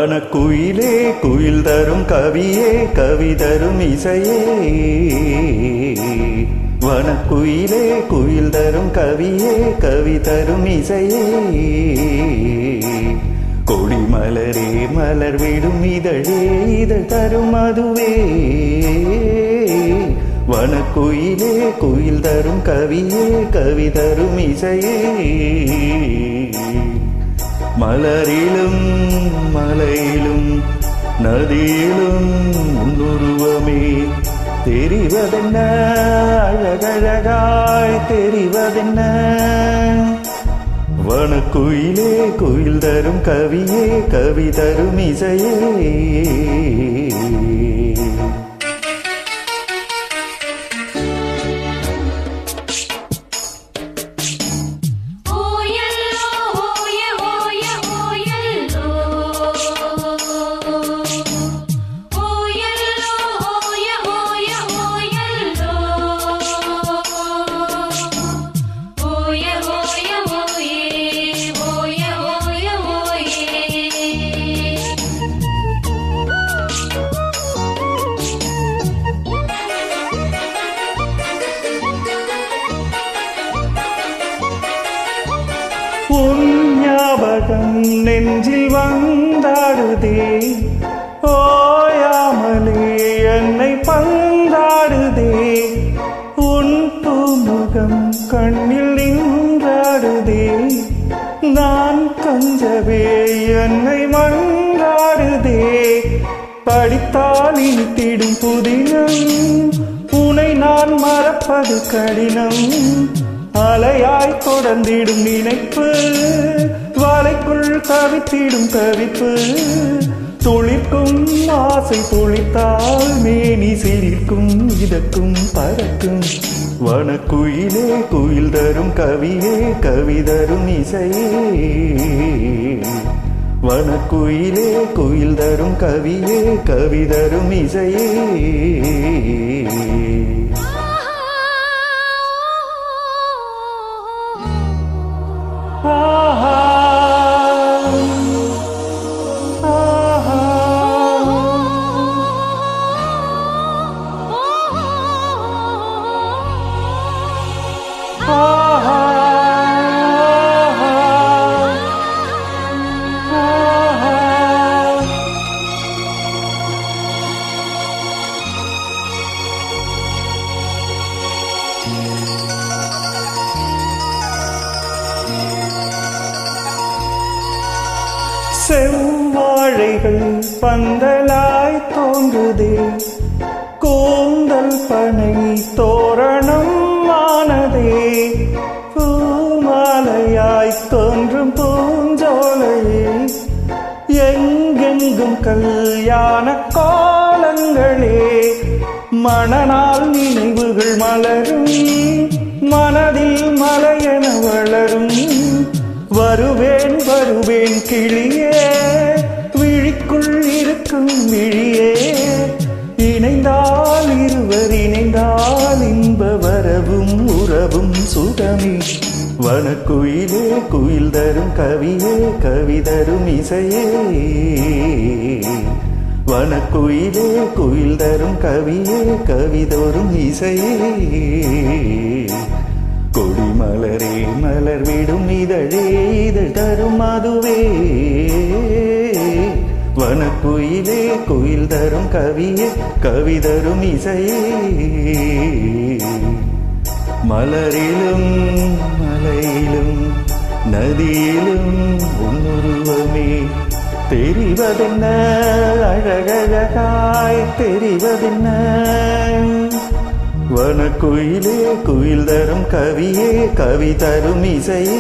வனக்குயிலே குயில் தரும் கவியே கவி தரும் இசையே. வனக்குயிலே குயில் தரும் கவியே கவி தரும் இசையே. கொடிமலரே மலர் விடும் இதழே இதழ் தரும் அதுவே. வனக்குயிலே குயில் தரும் கவியே கவி தரும் இசையே. மலரிலும் மலையிலும் நதியிலும் உன்னுருவமே தெரிவதென்ன, அழகழகாய் தெரிவதென்ன. வனக்குயிலே குயில் தரும் கவியே கவி தரும் இசையே. உன் ஞாபகம் நெஞ்சில் வந்தாடுதே, ஓயாமலே என்னை பந்தாடுதே. உன் பூமுகம் கண்ணில் நின்றாடுதே, நான் கஞ்சவே என்னை மன்றாடுதே. படித்தால் இனித்திடும் புதினம், உனை நான் மறப்பது கடினம். அலையாய் தொடர்ந்திடும் நினைப்பு, வலைக்குள் கவித்திடும் கவிப்பு. துளிர்க்கும் ஆசை துளித்தால் மேனி சிரிக்கும் இதற்கும் பறக்கும். வனக்குயிலே குயில் தரும் கவியே கவி தரும் இசையே. வனக்குயிலே குயில் தரும் கவியே கவி தரும் இசையே. செவ்வாழைகள் பந்தலாய் தோன்றுதே, கூந்தல் பனை தோரணம் ஆனதே. பூமாலையாய் தோன்றும் பூஞ்சோலையே, எங்கெங்கும் கல்யாண கோலங்களே. மணநாள் நினைவுகள் மலரும், மனதில் மலையென வளரும். வருவேன் வருவேன் கிளியே, விழிக்குள் இருக்கும் விழியே. இணைந்தால் இருவர் இணைந்தால் இன்ப வரவும் உறவும் சுகமே. வனக்குயிலே குயில் தரும் கவியே கவி தரும் இசையே. வனக்குயிலே குயில் தரும் கவியே கவி தரும் இசையே. கொடிமலரே மலர் விடும் இதழே இதழ் தரும் அதுவே. வனக்குயிலே குயில் தரும் கவியே கவி தரும் இசையே. மலரிலும் மலையிலும் நதியிலும் உன்னுருவமே தெரிவதென்ன, அழகழகாய் தெரிவதென்ன. வனக்குயிலே குயில் தரும் கவியே கவி தரும் இசையே.